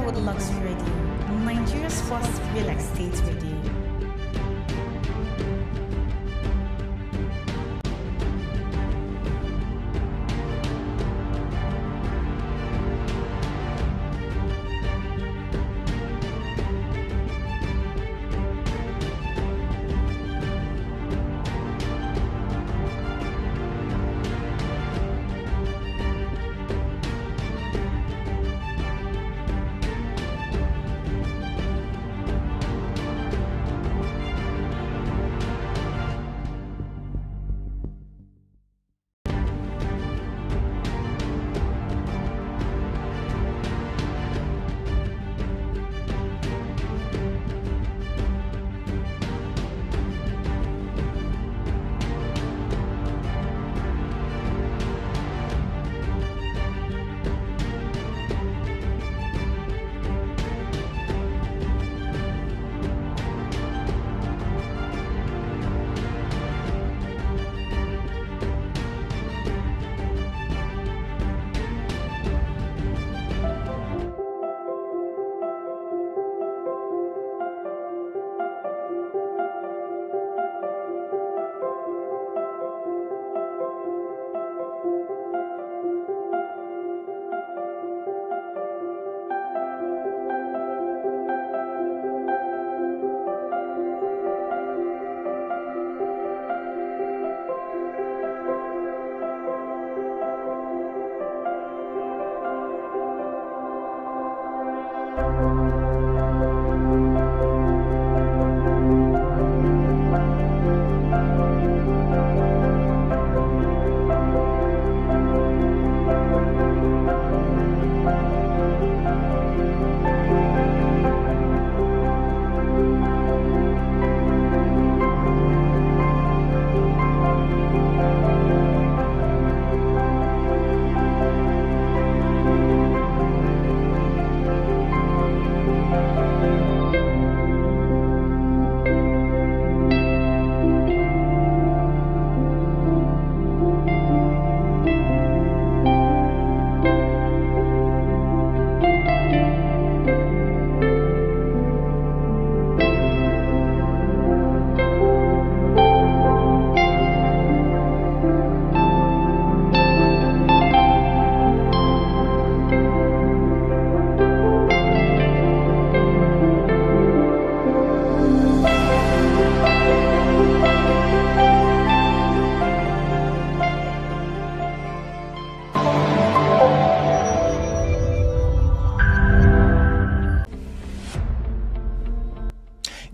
Cedarwood Luxury Radio, Nigeria's first real estate radio.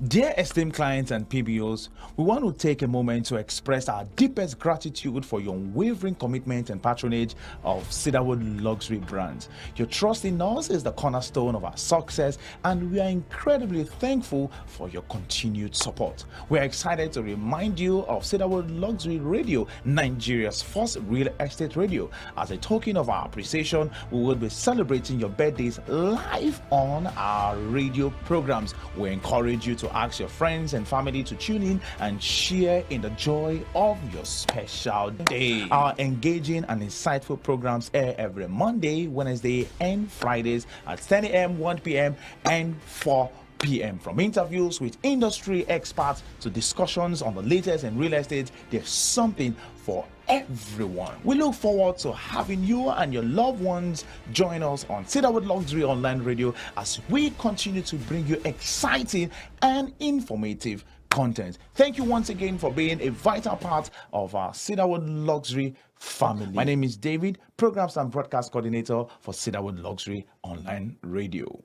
Dear esteemed clients and PBOs, we want to take a moment to express our deepest gratitude for your unwavering commitment and patronage of Cedarwood Luxury Brands. Your trust in us is the cornerstone of our success, and we are incredibly thankful for your continued support. We are excited to remind you of Cedarwood Luxury Radio, Nigeria's first real estate radio. As a token of our appreciation, we will be celebrating your birthdays live on our radio programs. We encourage you to ask your friends and family to tune in and share in the joy of your special day. Our engaging and insightful programs air every Monday, Wednesday, and Fridays at 10 a.m., 1 p.m., and 4 p.m. From interviews with industry experts to discussions on the latest in real estate, there's something for everyone. We look forward to having you and your loved ones join us on Cedarwood Luxury Online Radio as we continue to bring you exciting and informative content. Thank you once again for being a vital part of our Cedarwood Luxury family. My name is David, Programs and Broadcast Coordinator for Cedarwood Luxury Online Radio.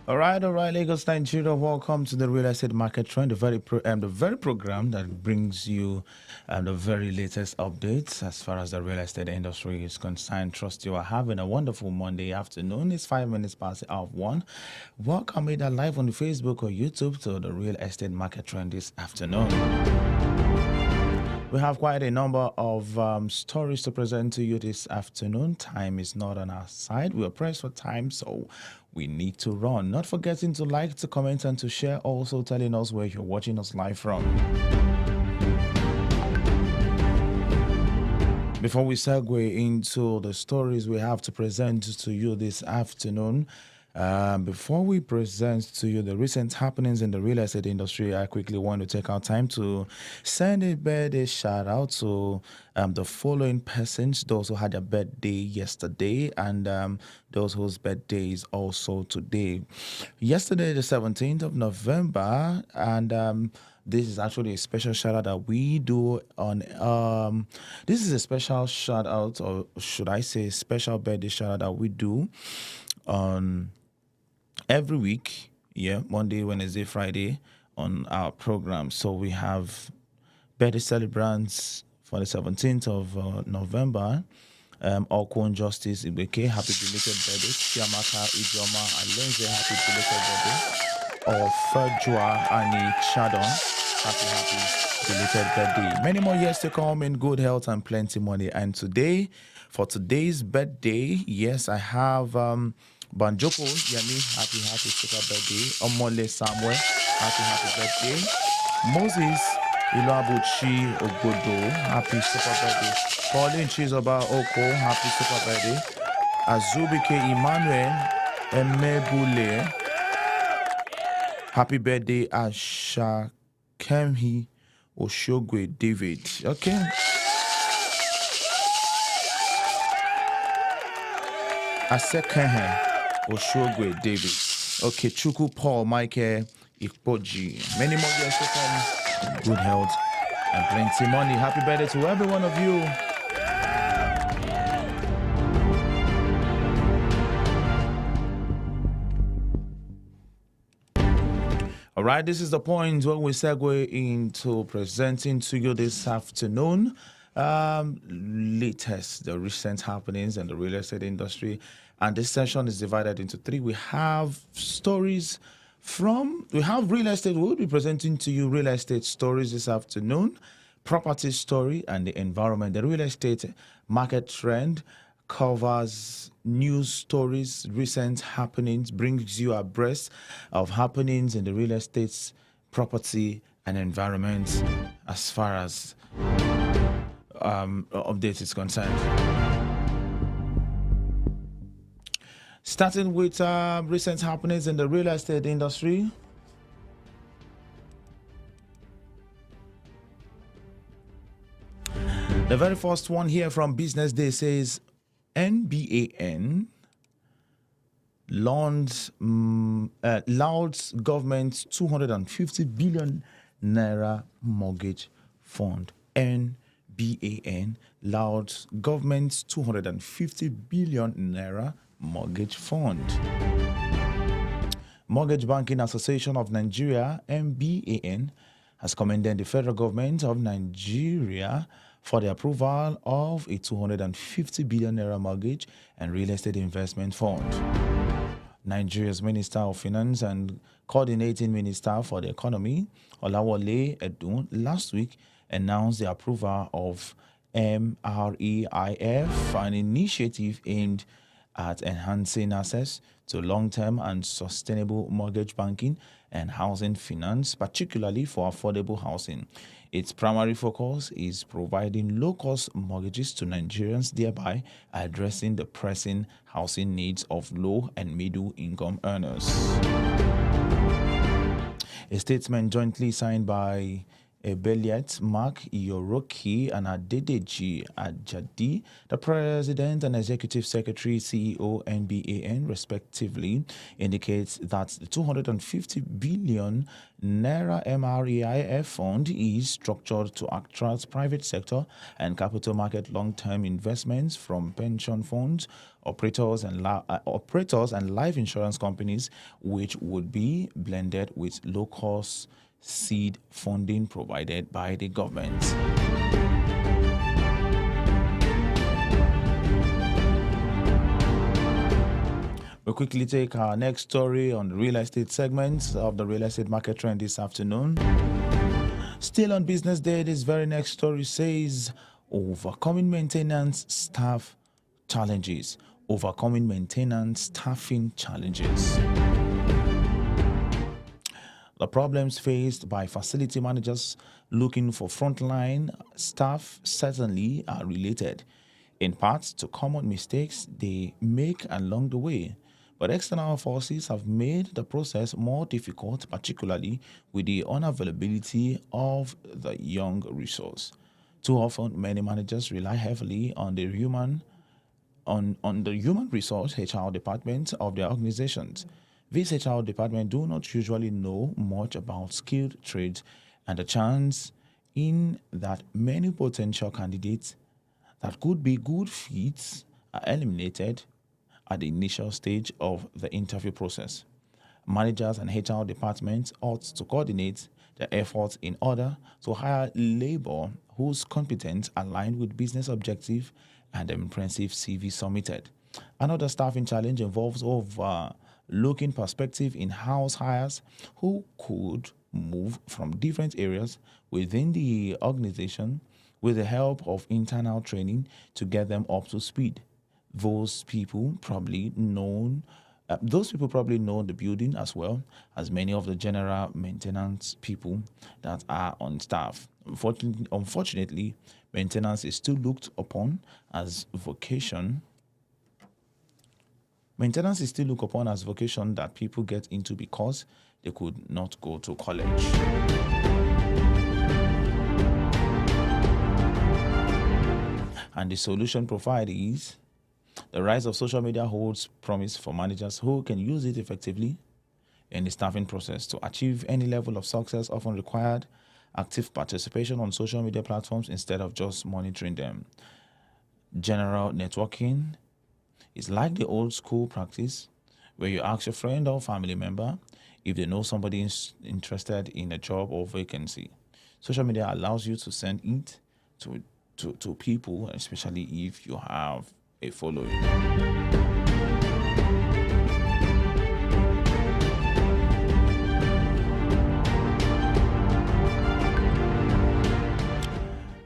All right, Lagos, Nigeria. Welcome to the Real Estate Market Trend, the very program that brings you the very latest updates as far as the real estate industry is concerned. Trust you are having a wonderful Monday afternoon. It's 5 minutes past the hour of 1. Welcome either live on Facebook or YouTube to the Real Estate Market Trend this afternoon. We have quite a number of stories to present to you this afternoon. Time is not on our side. We are pressed for time, so we need to run. Not forgetting to like, to comment, and to share. Also telling us where you're watching us live from. Before we segue into the stories we have to present to you this afternoon, before we present to you the recent happenings in the real estate industry, I quickly want to take our time to send a birthday shout out to the following persons: those who had their birthday yesterday and those whose birthday is also today. Yesterday, the 17th of November, and this is actually a special shout out that we do on this is a special shout out, or should I say special birthday shout out that we do on every week, Monday, Wednesday, Friday on our program. So we have birthday celebrants for the 17th of November. Okon Justice Ibeke, happy belated birthday. Chiamaka Ijoma Alenze, happy belated birthday. Or Ferdjoa Ani Chadon, happy belated birthday. Many more years to come in good health and plenty money. And today, for today's birthday, yes, I have Banjoko Yami, happy super birthday. Omole Samuel, happy birthday. Moses Ilabuchi Ogodo, happy super birthday. Pauline Chizoba Oko, happy super birthday. Azubike Emmanuel Emebule, happy birthday. Asha Kemhi Oshogwe David. Okay. Asekehe Oshogwe David. Okay, Chuku Paul Michael Ikpoji. Many more years to come. Good health and plenty money. Happy birthday to every one of you. All right, this is the point where we segue into presenting to you this afternoon the recent happenings in the real estate industry. And this session is divided into three. We have stories we have real estate. We'll be presenting to you real estate stories this afternoon, property story, and the environment. The real estate market trend covers news stories, recent happenings, brings you abreast of happenings in the real estate, property, and environment as far as updates is concerned. Starting with recent happenings in the real estate industry. The very first one here from Business Day says NBAN lauds government's 250 billion naira mortgage fund. NBAN lauds government's 250 billion naira mortgage fund. Mortgage Banking Association of Nigeria, MBAN, has commended the federal government of Nigeria for the approval of a 250 billion naira mortgage and real estate investment fund. Nigeria's Minister of Finance and Coordinating Minister for the Economy, Olawale Edun, last week announced the approval of MREIF, an initiative aimed at enhancing access to long-term and sustainable mortgage banking and housing finance, particularly for affordable housing. Its primary focus is providing low-cost mortgages to Nigerians, thereby addressing the pressing housing needs of low and middle-income earners. A statement jointly signed by Ebeliet, Mark Iyoroki, and Adedeji Ajadi, the President and Executive Secretary, CEO, NBAN, respectively, indicates that the 250 billion naira MREIF fund is structured to attract private sector and capital market long-term investments from pension funds, operators and life insurance companies, which would be blended with low-cost seed funding provided by the government. We'll quickly take our next story on the real estate segment of the real estate market trend this afternoon. Still on Business Day, this very next story says overcoming maintenance staff challenges. Overcoming maintenance staffing challenges. The problems faced by facility managers looking for frontline staff certainly are related in part to common mistakes they make along the way. But external forces have made the process more difficult, particularly with the unavailability of the young resource. Too often, many managers rely heavily on the human resource HR department of their organizations. These HR departments do not usually know much about skilled trades, and the chance in that many potential candidates that could be good fits are eliminated at the initial stage of the interview process. Managers and HR departments ought to coordinate their efforts in order to hire labor whose competence aligned with business objective and the impressive CV submitted. Another staffing challenge involves overlooking perspective in-house hires who could move from different areas within the organization with the help of internal training to get them up to speed. Those people probably know the building as well as many of the general maintenance people that are on staff. Unfortunately, maintenance is still looked upon as vocation. Maintenance is still looked upon as vocation that people get into because they could not go to college. And the solution provided is the rise of social media holds promise for managers who can use it effectively in the staffing process. To achieve any level of success often required active participation on social media platforms instead of just monitoring them. General networking is like the old school practice where you ask your friend or family member if they know somebody is interested in a job or vacancy. Social media allows you to send it to people, especially if you have a following.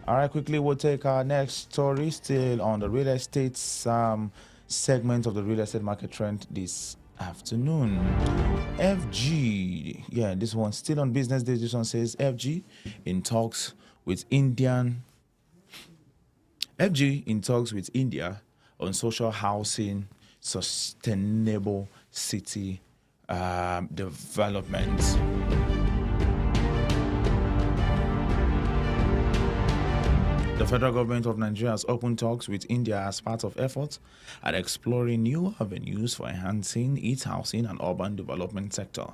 All right, quickly we'll take our next story, still on the real estate segment of the real estate market trend this afternoon. FG, this one still on business day. This one says FG in talks with India on social housing, sustainable city development. The federal government of Nigeria has opened talks with India as part of efforts at exploring new avenues for enhancing its housing and urban development sector.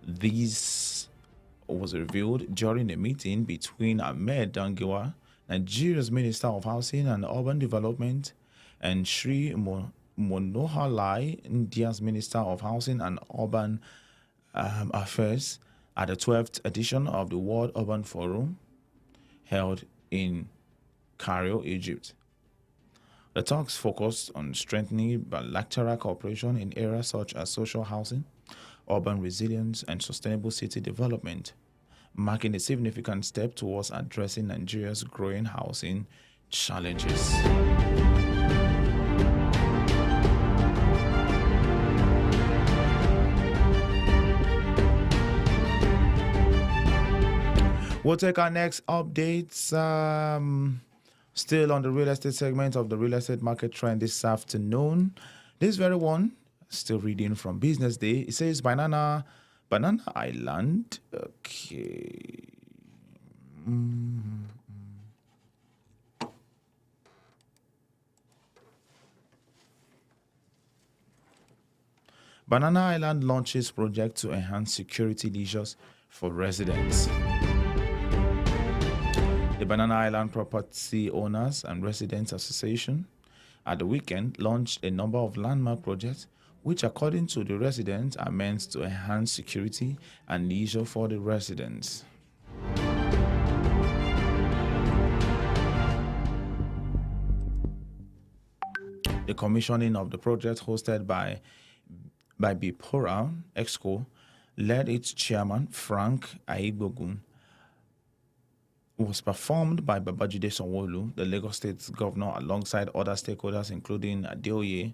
This was revealed during a meeting between Ahmed Dangiwa, Nigeria's Minister of Housing and Urban Development, and Sri Manohar Lai, India's Minister of Housing and Urban Affairs, at the 12th edition of the World Urban Forum held in Cairo, Egypt. The talks focused on strengthening bilateral cooperation in areas such as social housing, urban resilience, and sustainable city development, marking a significant step towards addressing Nigeria's growing housing challenges. We'll take our next updates. Still on the real estate segment of the real estate market trend this afternoon. This very one, still reading from Business Day. It says Banana Island. Okay. Banana Island launches project to enhance security measures for residents. The Banana Island Property Owners and Residents Association at the weekend launched a number of landmark projects which, according to the residents, are meant to enhance security and leisure for the residents. The commissioning of the project, hosted by Bipora Exco, led its chairman, Frank Aigbogun, was performed by Babajide Sanwo-Olu, the Lagos State Governor, alongside other stakeholders including Adeoye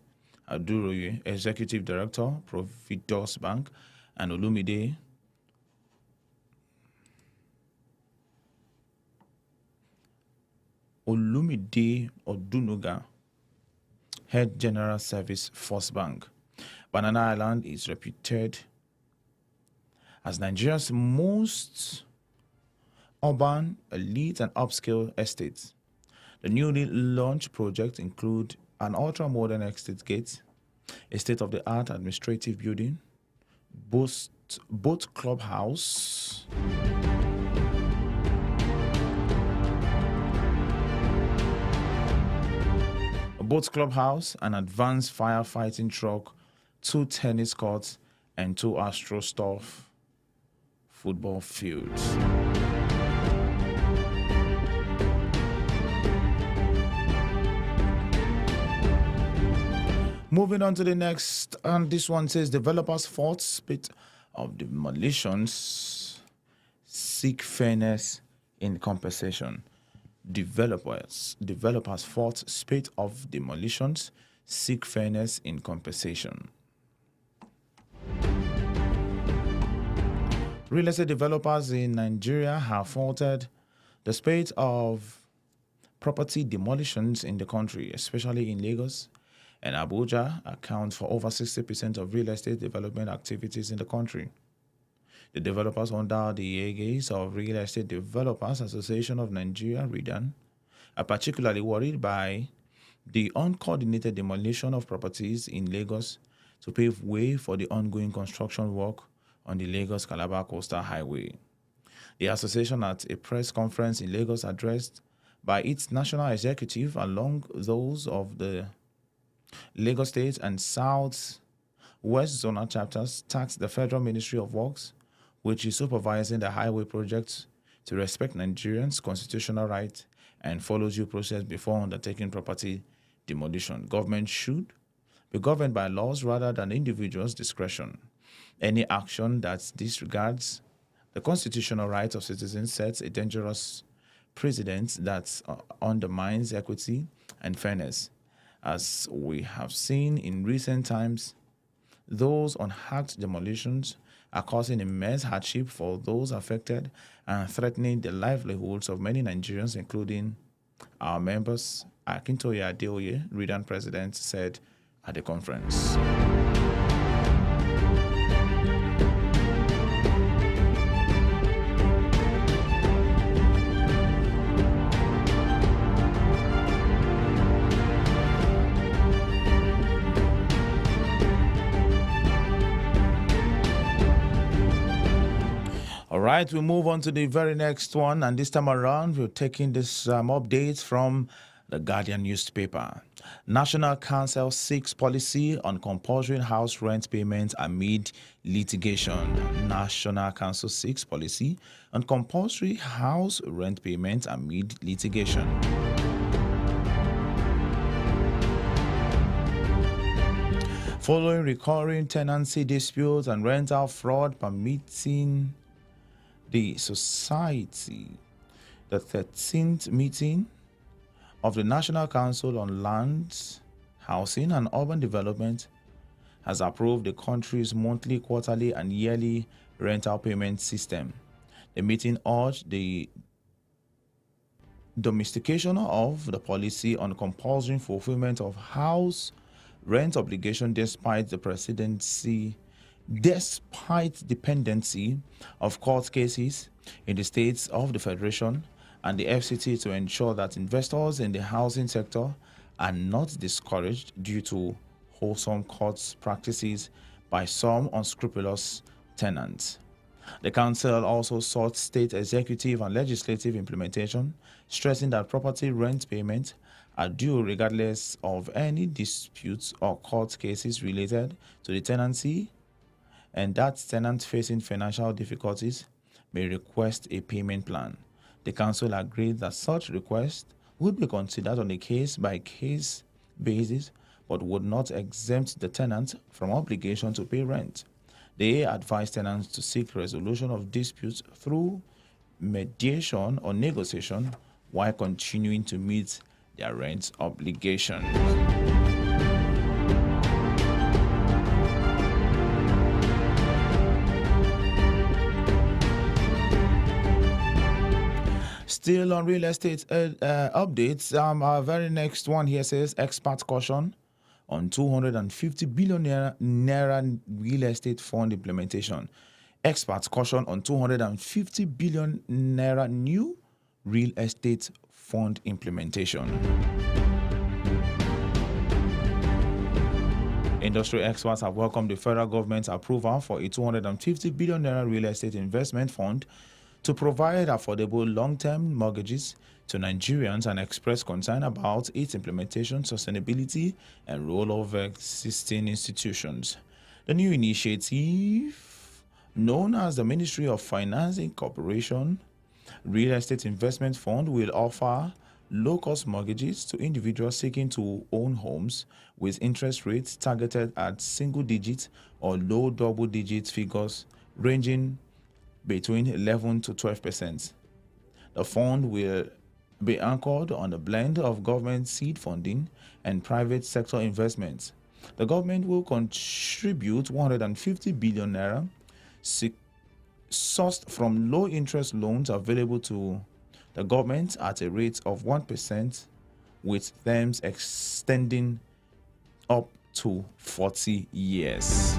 Aduroye, Executive Director, Providus Bank, and Olumide Olumide Odunuga, Head General Service, First Bank. Banana Island is reputed as Nigeria's most urban, elite, and upscale estates. The newly launched projects include an ultra-modern estate gate, a state-of-the-art administrative building, boat clubhouse, an advanced firefighting truck, 2 tennis courts, and 2 AstroTurf football fields. Moving on to the next, and this one says developers fought spate of demolitions, seek fairness in compensation. Developers fought spate of demolitions, seek fairness in compensation. Real estate developers in Nigeria have faulted the spate of property demolitions in the country, especially in Lagos and Abuja, account for over 60% of real estate development activities in the country. The developers under the aegis of Real Estate Developers Association of Nigeria, REDAN, are particularly worried by the uncoordinated demolition of properties in Lagos to pave way for the ongoing construction work on the Lagos-Calabar Coastal Highway. The association, at a press conference in Lagos addressed by its national executive along those of the Lagos State and South West Zonal chapters, tasked the Federal Ministry of Works, which is supervising the highway projects, to respect Nigerians' constitutional right and follow due process before undertaking property demolition. Government should be governed by laws rather than individuals' discretion. Any action that disregards the constitutional rights of citizens sets a dangerous precedent that undermines equity and fairness. As we have seen in recent times, those unhacked demolitions are causing immense hardship for those affected and threatening the livelihoods of many Nigerians, including our members. Akintoye Adeoye, REDAN president, said at the conference. All right, we move on to the very next one, and this time around we're taking this updates from the Guardian newspaper. National Council seeks policy on compulsory house rent payments amid litigation. National Council seeks policy on compulsory house rent payments amid litigation. Following recurring tenancy disputes and rental fraud permitting the society, the 13th meeting of the National Council on Lands, Housing and Urban Development has approved the country's monthly, quarterly, and yearly rental payment system. The meeting urged the domestication of the policy on compulsory fulfillment of house rent obligation despite dependency of court cases in the states of the Federation and the FCT to ensure that investors in the housing sector are not discouraged due to wholesome court practices by some unscrupulous tenants. The Council also sought state executive and legislative implementation, stressing that property rent payments are due regardless of any disputes or court cases related to the tenancy, and that tenants facing financial difficulties may request a payment plan. The Council agreed that such requests would be considered on a case-by-case basis, but would not exempt the tenant from obligation to pay rent. They advised tenants to seek resolution of disputes through mediation or negotiation while continuing to meet their rent obligations. Still on real estate updates, our very next one here says expert caution on 250 billion naira real estate fund implementation. Experts caution on 250 billion naira new real estate fund implementation. Industry experts have welcomed the federal government's approval for a 250 billion naira real estate investment fund to provide affordable long-term mortgages to Nigerians and express concern about its implementation, sustainability, and role of existing institutions. The new initiative, known as the Ministry of Finance Corporation Real Estate Investment Fund, will offer low-cost mortgages to individuals seeking to own homes with interest rates targeted at single-digit or low double-digit figures ranging between 11 to 12%. The fund will be anchored on a blend of government seed funding and private sector investments. The government will contribute 150 billion naira sourced from low-interest loans available to the government at a rate of 1%, with terms extending up to 40 years.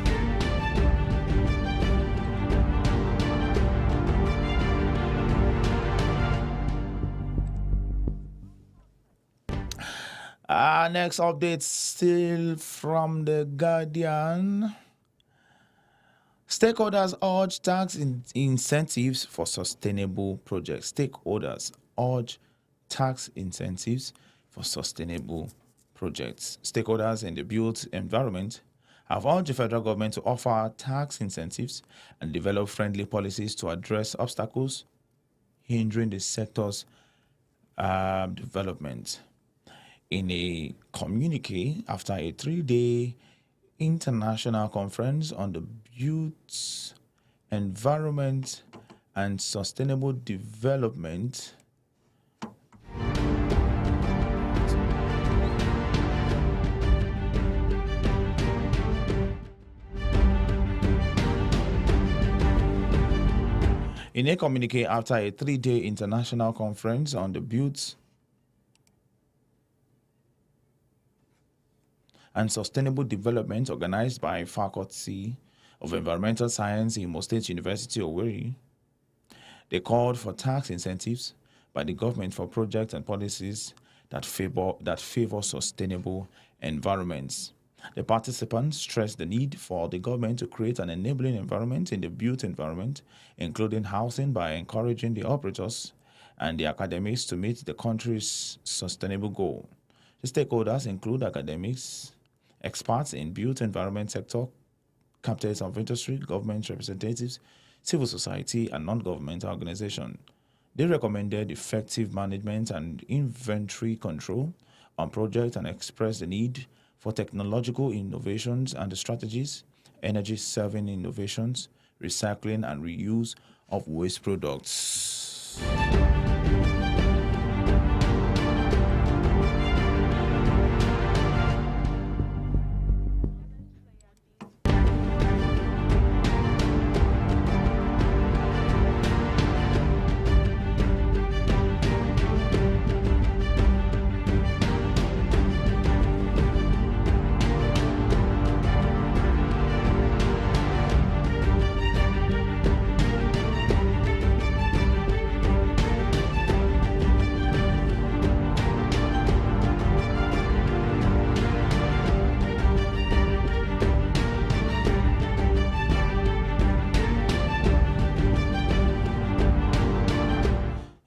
Our next update, still from The Guardian. Stakeholders urge tax incentives for sustainable projects. Stakeholders urge tax incentives for sustainable projects. Stakeholders in the built environment have urged the federal government to offer tax incentives and develop friendly policies to address obstacles hindering the sector's development. In a communique after a 3-day international conference on the built environment and sustainable development, in a communique after a 3-day international conference on the built and sustainable development organized by Faculty of Environmental Science, Imo State University, Owerri, they called for tax incentives by the government for projects and policies that favor sustainable environments. The participants stressed the need for the government to create an enabling environment in the built environment, including housing, by encouraging the operators and the academics to meet the country's sustainable goal. The stakeholders include academics, experts in built environment sector, captains of industry, government representatives, civil society, and non-governmental organizations. They recommended effective management and inventory control on projects and expressed the need for technological innovations and the strategies, energy-saving innovations, recycling and reuse of waste products.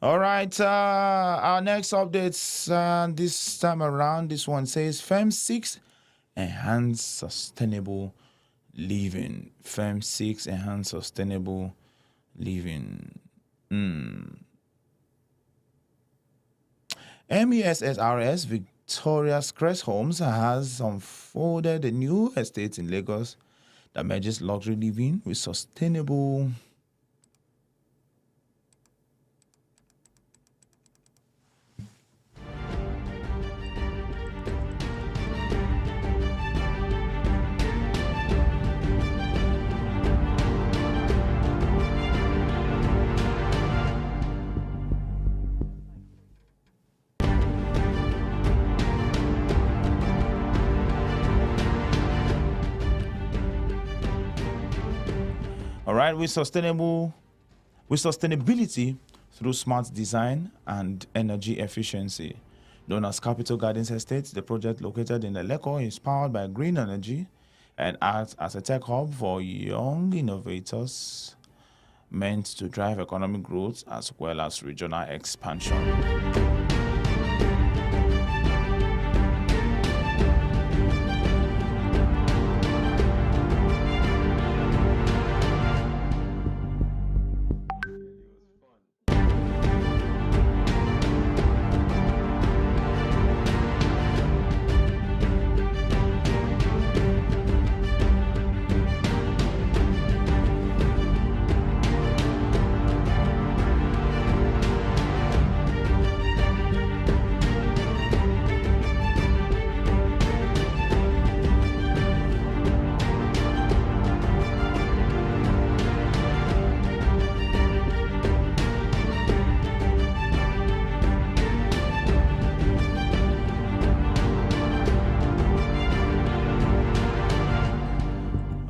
All right, our next updates this time around, this one says Firm 6 enhance sustainable living. Firm 6 enhance sustainable living. MESSRS Victoria's Crest Homes has unfolded a new estate in Lagos that merges luxury living with sustainable right, with sustainability through smart design and energy efficiency. Known as Capital Gardens Estates, the project located in Eleko is powered by green energy and acts as a tech hub for young innovators, meant to drive economic growth as well as regional expansion.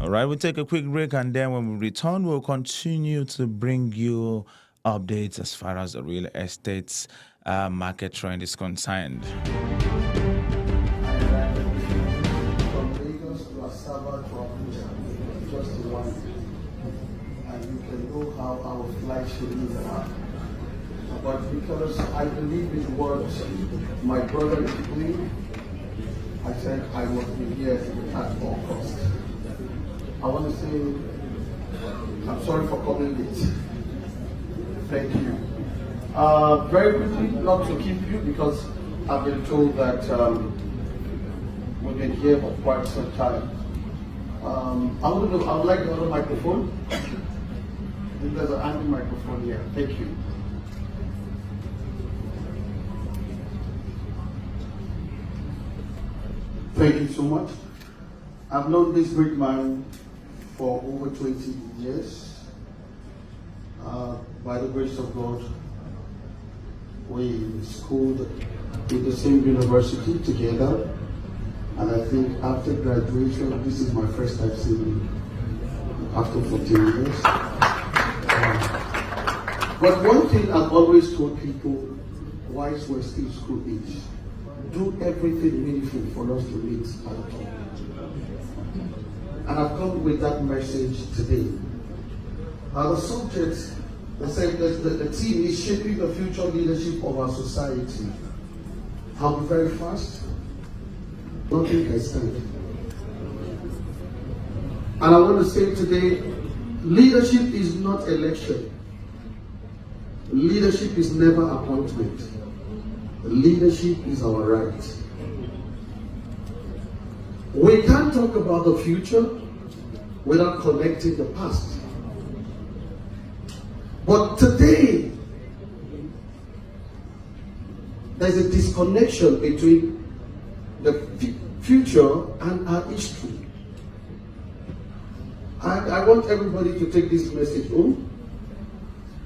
All right, we'll take a quick break, and then when we return, we'll continue to bring you updates as far as the real estate market trend is concerned. From Lagos to Asaba to Abuja, just one, and you can know how our flight should be now. But because I believe in what my brother is doing, I said I must be here at all costs. I want to say I'm sorry for coming late. Thank you. Very quickly, not to keep you, because I've been told that we've been here for quite some time. I would like the other microphone. There's an empty microphone here. Thank you. Thank you so much. I've known this great man for over 20 years. By the grace of God, we schooled in the same university together, and I think after graduation, this is my first time seeing him after 14 years. But one thing I've always told people whilst we're still school age, do everything meaningful for us to meet at the top. And I've come with that message today. The subject, the theme is shaping the future leadership of our society. I'll be very fast. Nothing can stand. And I want to say today, leadership is not election. Leadership is never appointment. Leadership is our right. We can't talk about the future without connecting the past. But today, there's a disconnection between the future and our history. I want everybody to take this message home.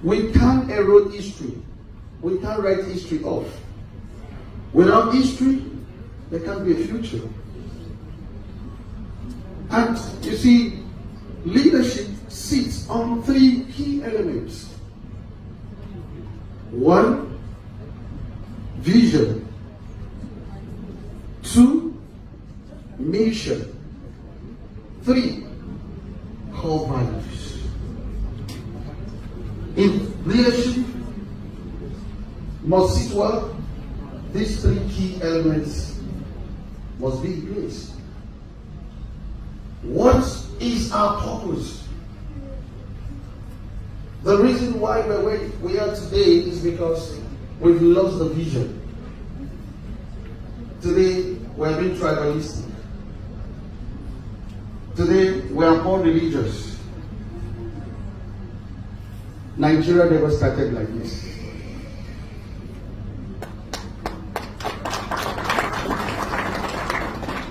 We can't erode history. We can't write history off. Without history, there can't be a future. And you see, leadership sits on three key elements. One, vision. Two, mission. Three, core values. If leadership must sit well, these three key elements must be in place. What is our purpose? The reason why we're where we are today is because we've lost the vision. Today, we're being tribalistic. Today, we are more religious. Nigeria never started like this.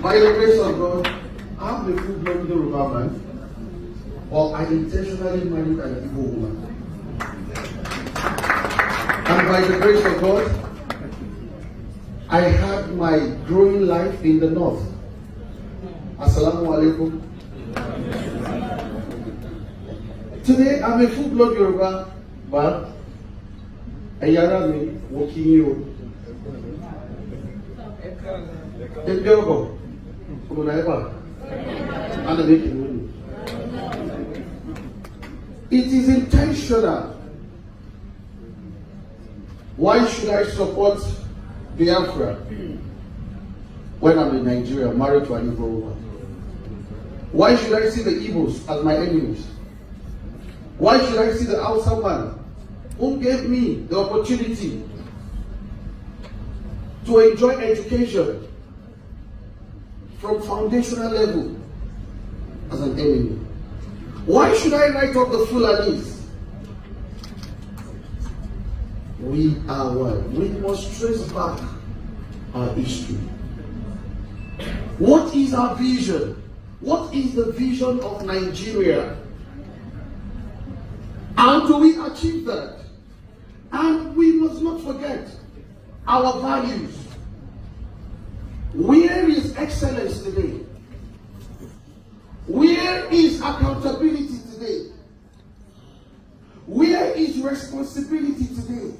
By the grace of God, I'm a full-blown Yoruba man, or I intentionally married an Igbo woman. And by the grace of God, I had my growing life in the north. Assalamu alaikum. Today, I'm a full-blood Yoruba, but Ayara walking you. It is intentional. Why should I support Biafra when I'm in Nigeria, married to an Igbo woman? Why should I see the Igbos as my enemies? Why should I see the Hausa man who gave me the opportunity to enjoy education from foundational level as an enemy? Why should I write off the Fulanis? We are one. We must trace back our history. What is our vision? What is the vision of Nigeria? How do we achieve that? And we must not forget our values. Where is excellence today? Where is accountability today? Where is responsibility today?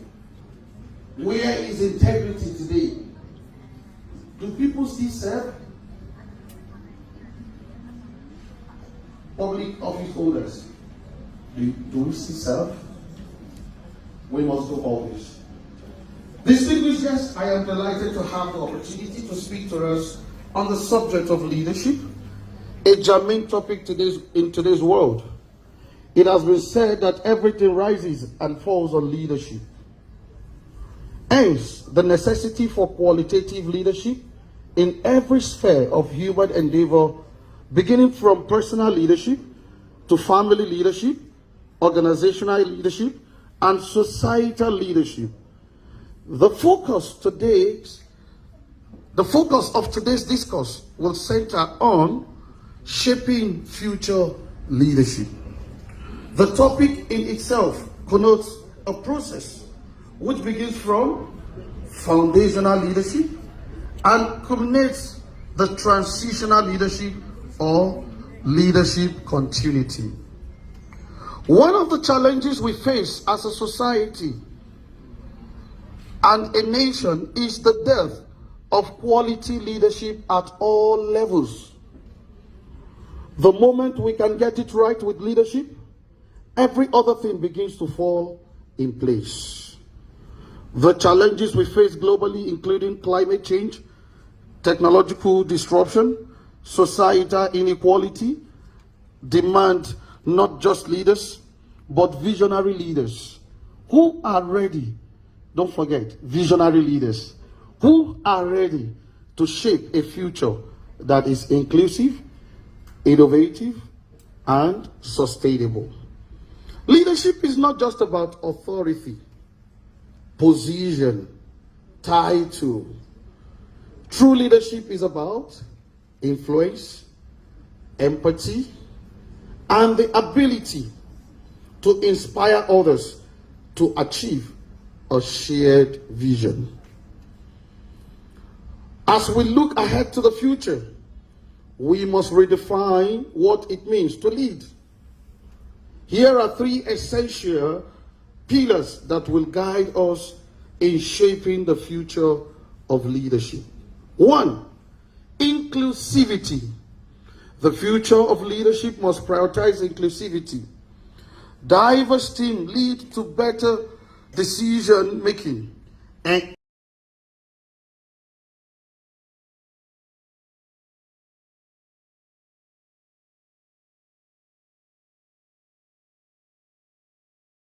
Where is integrity today? Do people still serve? Public office holders, do we still serve? We must do all this. Distinguished guests, I am delighted to have the opportunity to speak to us on the subject of leadership, a germane topic in today's world. It has been said that everything rises and falls on leadership. Hence, the necessity for qualitative leadership in every sphere of human endeavor, beginning from personal leadership to family leadership, organizational leadership, and societal leadership. The focus of today's discourse will center on shaping future leadership. The topic in itself connotes a process which begins from foundational leadership and culminates the transitional leadership or leadership continuity. One of the challenges we face as a society and a nation is the dearth of quality leadership at all levels. The moment we can get it right with leadership, every other thing begins to fall in place. The challenges we face globally, including climate change, technological disruption, societal inequality, demand not just leaders, but visionary leaders who are ready. Don't forget, visionary leaders who are ready to shape a future that is inclusive, innovative, and sustainable. Leadership is not just about authority, position, title. True leadership is about influence, empathy, and the ability to inspire others to achieve a shared vision. As we look ahead to the future, we must redefine what it means to lead. Here are three essential pillars that will guide us in shaping the future of leadership. 1, inclusivity. The future of leadership must prioritize inclusivity. Diverse teams lead to better decision making and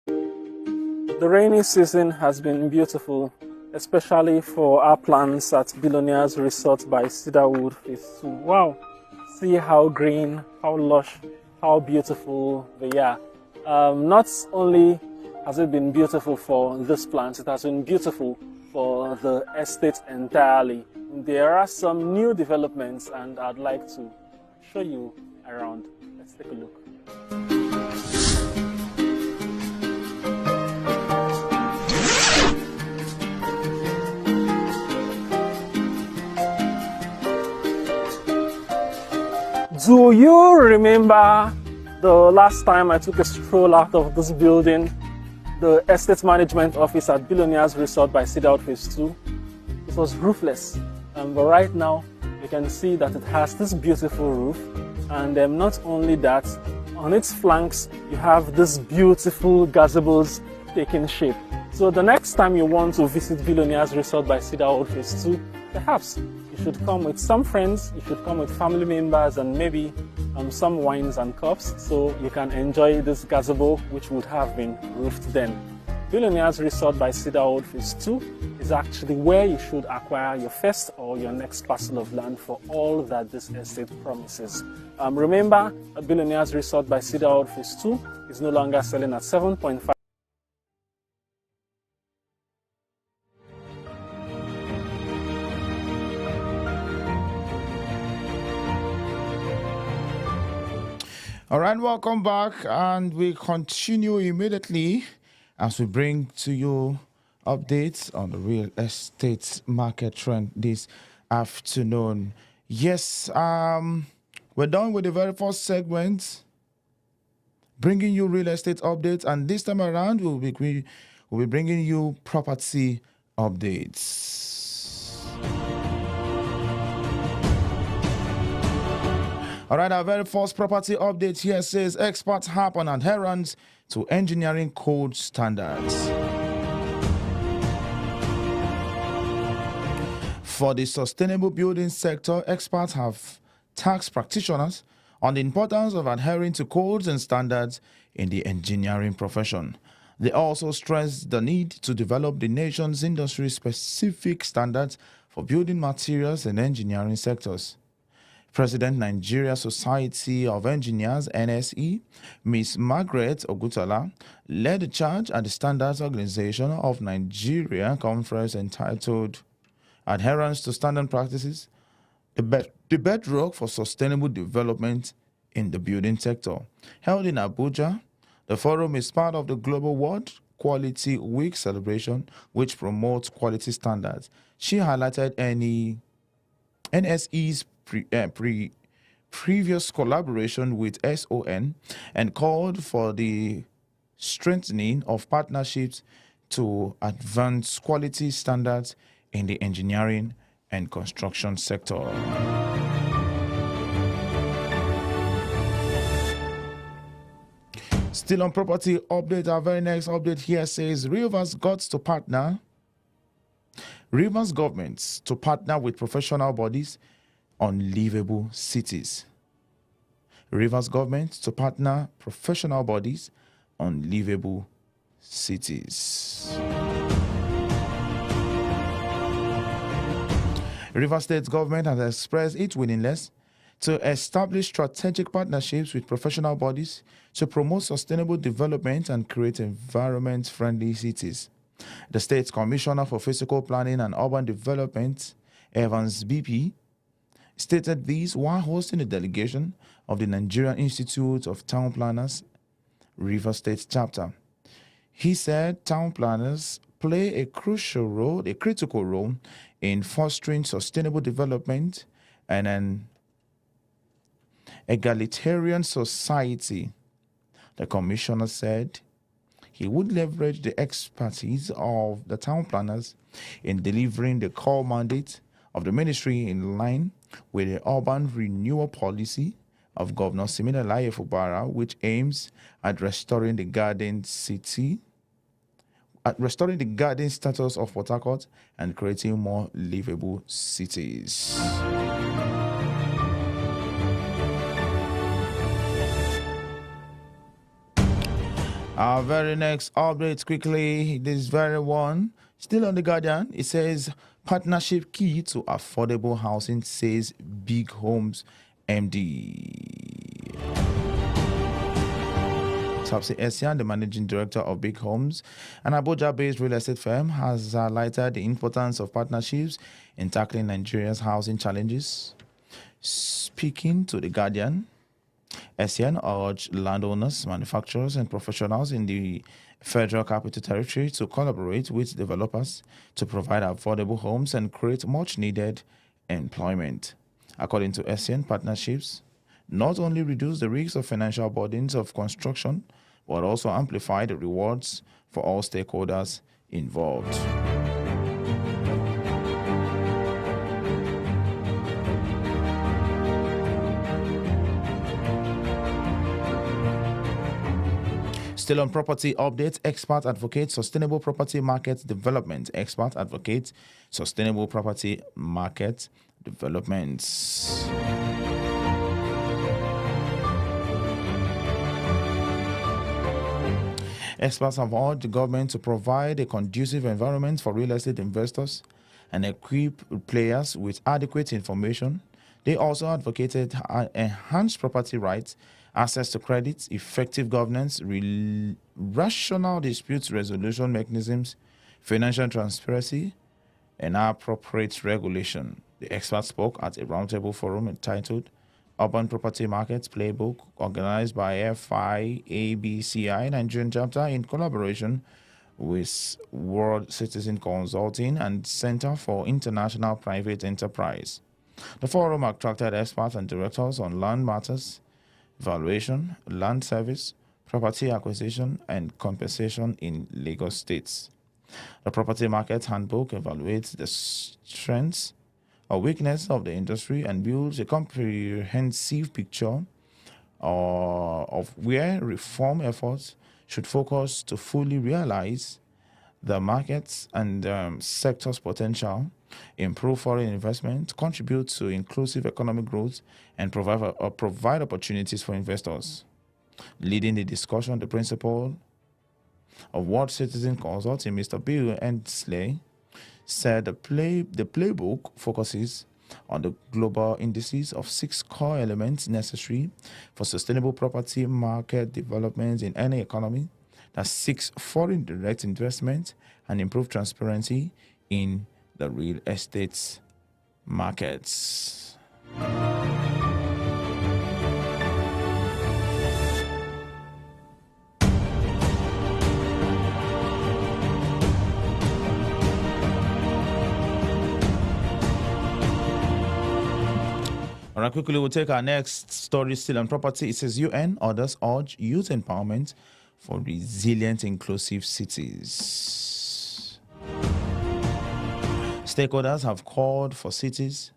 the rainy season has been beautiful, especially for our plans at Billionaires Resort by Cedarwood Phase 2. Wow! See how green, how lush, how beautiful they are. Not only has it been beautiful for this plant, it has been beautiful for the estate entirely. There are some new developments and I'd like to show you around. Let's take a look. Do you remember The last time I took a stroll out of this building, the estate management office at Billionaires Resort by Cedarwood Phase 2, it was roofless. But right now, you can see that it has this beautiful roof. And not only that, on its flanks, you have these beautiful gazebos taking shape. So the next time you want to visit Billionaires Resort by Cedarwood Phase 2, perhaps you should come with some friends, you should come with family members, and maybe some wines and cups, so you can enjoy this gazebo which would have been roofed then. Billionaires Resort by Cedarwood Phase 2 is actually where you should acquire your first or your next parcel of land for all that this estate promises. Remember, Billionaires Resort by Cedarwood Phase 2 is no longer selling at 7.5. All right, welcome back, and we continue immediately as we bring to you updates on the real estate market trend this afternoon. Yes, we're done with the very first segment, bringing you real estate updates, and this time around we'll be bringing you property updates. All right, our very first property update here says experts harp on adherence to engineering code standards. For the sustainable building sector, experts have tasked practitioners on the importance of adhering to codes and standards in the engineering profession. They also stressed the need to develop the nation's industry-specific standards for building materials and engineering sectors. President Nigeria Society of Engineers (NSE), Ms. Margaret Ogutala, led the charge at the Standards Organization of Nigeria conference entitled Adherence to Standard Practices, the Bedrock for Sustainable Development in the Building Sector. Held in Abuja, the forum is part of the Global World Quality Week celebration, which promotes quality standards. She highlighted NSE's previous collaboration with SON and called for the strengthening of partnerships to advance quality standards in the engineering and construction sector. Still on property update, our very next update here says Rivers governments to partner with professional bodies on livable cities. Rivers government to partner professional bodies on livable cities. Rivers State government has expressed its willingness to establish strategic partnerships with professional bodies to promote sustainable development and create environment-friendly cities. The State's Commissioner for Physical Planning and Urban Development, Evans BP, stated this while hosting a delegation of the Nigerian Institute of Town Planners, Rivers State chapter. He said town planners play a critical role in fostering sustainable development and an egalitarian society. The commissioner said he would leverage the expertise of the town planners in delivering the core mandate of the ministry in line with the urban renewal policy of Governor Siminalayi Fubara, which aims at restoring the garden status of Port Harcourt and creating more livable cities. Our very next update quickly, this very one, still on The Guardian, it says partnership key to affordable housing, says Big Homes MD. Topsy Essian, the managing director of Big Homes, an Abuja-based real estate firm, has highlighted the importance of partnerships in tackling Nigeria's housing challenges. Speaking to The Guardian, Essian urged landowners, manufacturers, and professionals in the Federal Capital Territory to collaborate with developers to provide affordable homes and create much-needed employment. According to Essian, partnerships not only reduce the risks of financial burdens of construction, but also amplify the rewards for all stakeholders involved. Still on property updates, expert advocates sustainable property market development. Expert advocates sustainable property market developments. Experts have urged the government to provide a conducive environment for real estate investors and equip players with adequate information. They also advocated enhanced property rights, access to credit, effective governance, rational dispute resolution mechanisms, financial transparency, and appropriate regulation. The experts spoke at a roundtable forum entitled Urban Property Markets Playbook, organized by FIABCI Nigerian chapter in collaboration with World Citizen Consulting and Center for International Private Enterprise. The forum attracted experts and directors on land matters, valuation, land service, property acquisition, and compensation in Lagos states. The Property Market Handbook evaluates the strengths or weakness of the industry and builds a comprehensive picture of where reform efforts should focus to fully realize the markets and sector's potential, improve foreign investment, contribute to inclusive economic growth, and provide opportunities for investors. Leading the discussion, the principal of World Citizen Consulting, Mr. Bill Endsley, said the playbook focuses on the global indices of 6 core elements necessary for sustainable property market development in any economy that seeks foreign direct investment and improve transparency in the real estate markets. All right, quickly, we'll take our next story still on property. It says UN orders urge youth empowerment for resilient, inclusive cities. Stakeholders have called for cities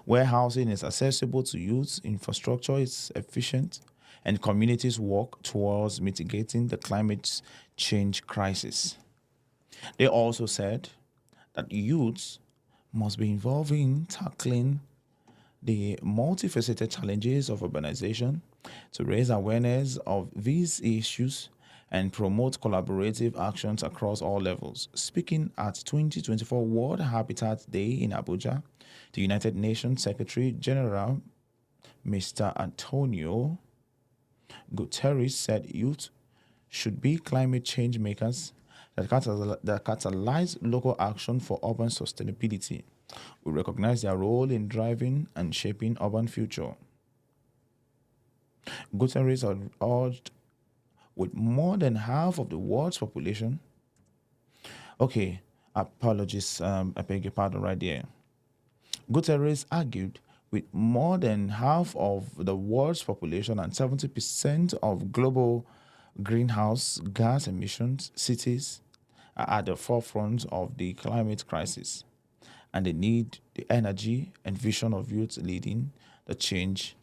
where housing is accessible to youth, infrastructure is efficient, and communities work towards mitigating the climate change crisis. They also said that youths must be involved in tackling the multifaceted challenges of urbanization to raise awareness of these issues and promote collaborative actions across all levels. Speaking at 2024 World Habitat Day in Abuja, the United Nations Secretary General, Mr. Antonio Guterres, said youth should be climate change makers that catalyze local action for urban sustainability. We recognize their role in driving and shaping urban future. Guterres urged with more than half of the world's population. Okay, apologies, I beg your pardon right there. Guterres argued with more than half of the world's population and 70% of global greenhouse gas emissions, cities are at the forefront of the climate crisis, and they need the energy and vision of youth leading the charge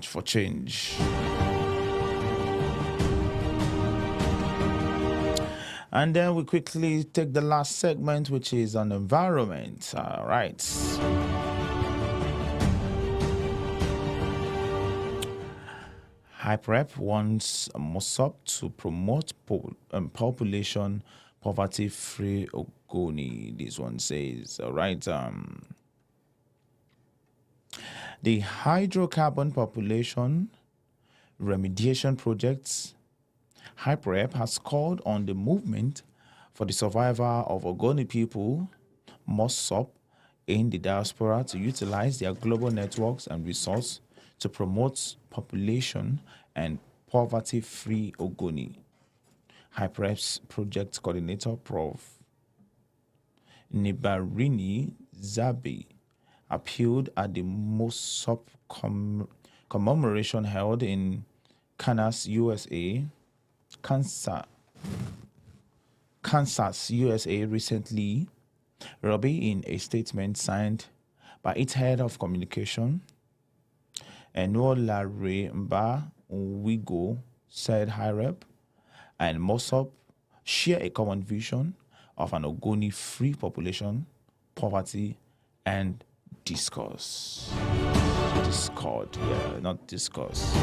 for change. And then we quickly take the last segment, which is on environment. All right. HyperRep wants MOSOP to promote population poverty-free Ogoni. This one says, all right, the hydrocarbon population remediation projects, HyperRep has called on the movement for the survival of Ogoni people, MOSOP, in the diaspora to utilize their global networks and resources to promote population and poverty-free Ogoni. HyperRep's project coordinator, Prof. Nibarini Zabi, appealed at the Mossop commemoration held in Kansas, USA recently. Robbie, in a statement signed by its head of communication, Enolare Mba said High Rep and Mossop share a common vision of an Ogoni-free population, poverty, and discourse. Discord, yeah, not discourse.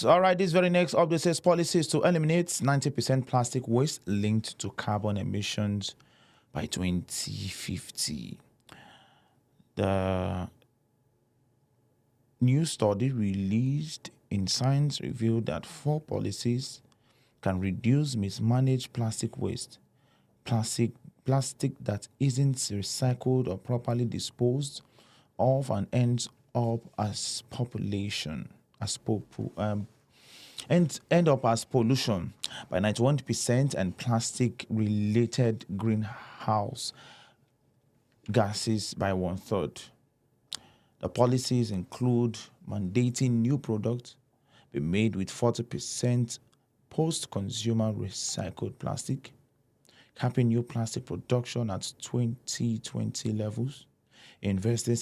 All right, this very next update says policies to eliminate 90% plastic waste linked to carbon emissions by 2050. The new study released in Science revealed that 4 policies can reduce mismanaged plastic waste. Plastic that isn't recycled or properly disposed of and ends up as end up as pollution by 91% and plastic-related greenhouse gases by 1/3. The policies include mandating new products be made with 40% post-consumer recycled plastic, capping new plastic production at 2020 levels, investing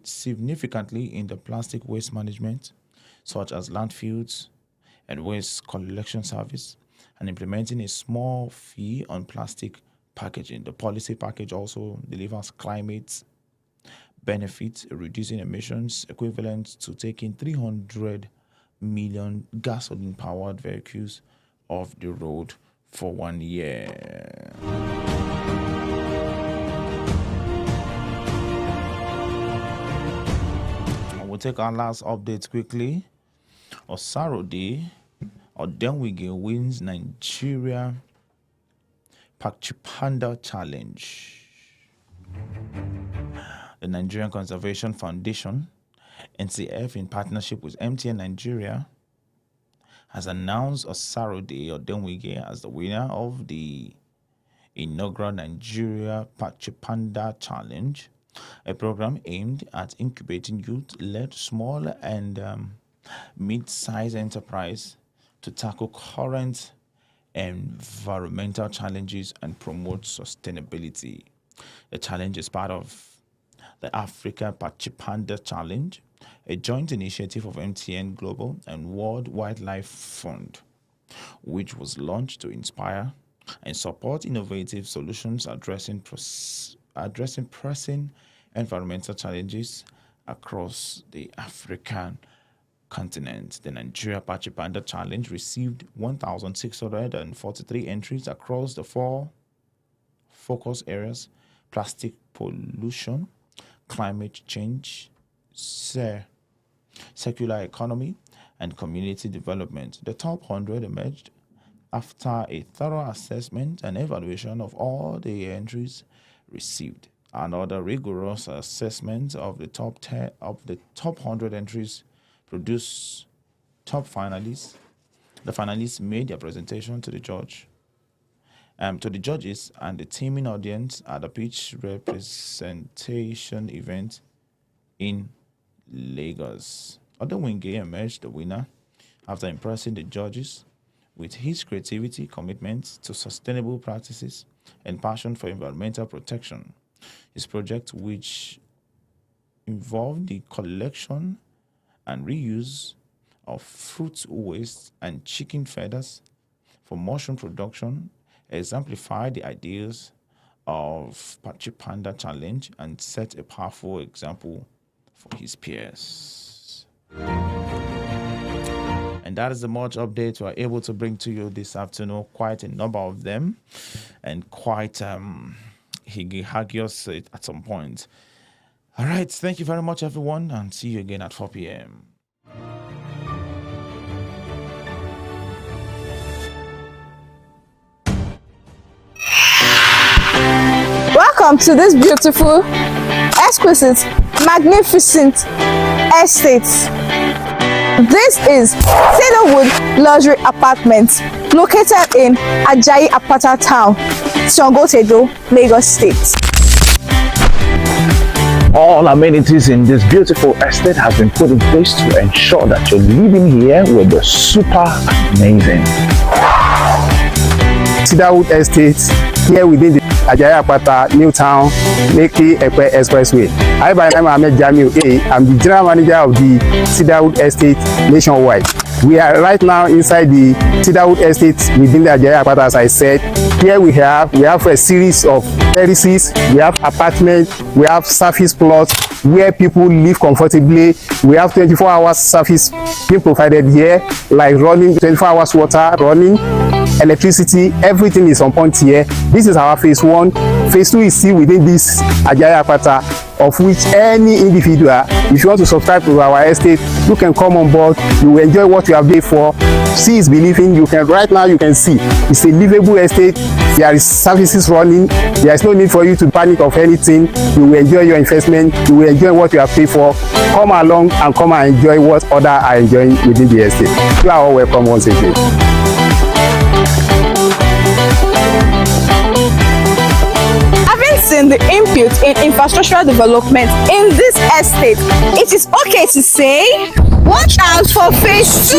significantly in the plastic waste management, such as landfills and waste collection service, and implementing a small fee on plastic packaging. The policy package also delivers climate benefits, reducing emissions equivalent to taking 300 million gasoline-powered vehicles off the road for 1 year. We'll take our last update quickly. Osarode Odenwige wins Nigeria Pachipanda Challenge. The Nigerian Conservation Foundation, NCF, in partnership with MTN Nigeria, has announced Osarode Odenwige as the winner of the inaugural Nigeria Pachipanda Challenge, a program aimed at incubating youth-led small and mid-sized enterprise to tackle current environmental challenges and promote sustainability. The challenge is part of the Africa Pachipanda Challenge, a joint initiative of MTN Global and World Wildlife Fund, which was launched to inspire and support innovative solutions addressing pressing environmental challenges across the African continent. The Nigeria Pachipanda Challenge received 1,643 entries across the 4 focus areas: plastic pollution, climate change, circular economy, and community development. The top 100 emerged after a thorough assessment and evaluation of all the entries received. Another rigorous assessment of the top 100 entries produced top finalists. The finalists made their presentation to the judges and the teaming audience at the pitch representation event in Lagos. Odenwinge emerged the winner after impressing the judges with his creativity, commitment to sustainable practices, and passion for environmental protection. His project, which involved the collection and reuse of fruit waste and chicken feathers for mushroom production, exemplified the ideas of Pachipanda Challenge and set a powerful example for his peers. And that is the much updates we are able to bring to you this afternoon. Quite a number of them, and quite hagios at some point. All right, thank you very much, everyone, and see you again at 4 p.m. Welcome to this beautiful, exquisite, magnificent, estate. This is Cedarwood Luxury Apartments located in Ajayi Apata Town, Sango-Tedo, Lagos State. All amenities in this beautiful estate has been put in place to ensure that your living here will be super amazing. Cedarwood Estate, here within the Ajayi Apata New Town, Lekki Epe Expressway. I by name Ahmed Jamiu A. I'm the general manager of the Cedarwood Estate nationwide. We are right now inside the Cedarwood Estate within the Ajayi Apata, as I said. Here we have a series of terraces, we have apartments, we have surface plots where people live comfortably. We have 24 hours service being provided here, like running 24 hours water, running electricity, everything is on point here. This is our phase 1. Phase 2 is still within this Ajayi Apata, of which any individual, if you want to subscribe to our estate, you can come on board. You will enjoy what you have paid for. See is believing. You can right now, you can see it's a livable estate. There is services running. There is no need for you to panic of anything. You will enjoy your investment. You will enjoy what you have paid for. Come along and come and enjoy what others are enjoying within the estate. You are all welcome once again. In the input in infrastructural development in this estate, it is okay to say watch out for phase 2.